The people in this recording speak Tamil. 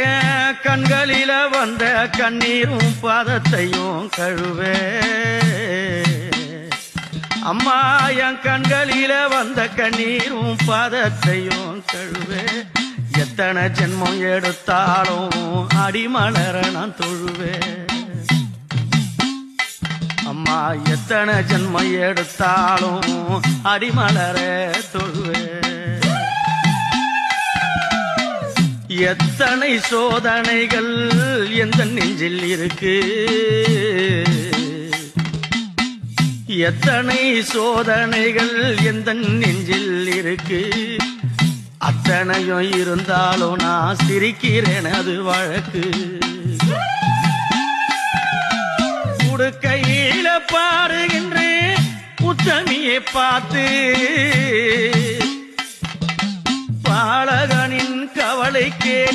ஏன் கண்களில வந்த கண்ணீரும் பாதத்தையும் கழுவே அம்மா என் கண்களில வந்த கண்ணீரும் பாதத்தையும் கழுவே எத்தனை ஜென்மம் எடுத்தாலும் அடிமலர நான் தொழுவே அம்மா எத்தனை ஜென்மம் எடுத்தாலும் அடிமலர தொழுவே எத்தனை சோதனைகள் எந்த நெஞ்சில் இருக்கு எத்தனை சோதனைகள் எந்த நெஞ்சில் இருக்கு அத்தனையும் இருந்தாலும் நான் சிரிக்கிறேன் அது வழக்கு உடுக்கையில பாருகின்றேன் உத்தமியை பார்த்து பாலகனின் கவலை கேட்டு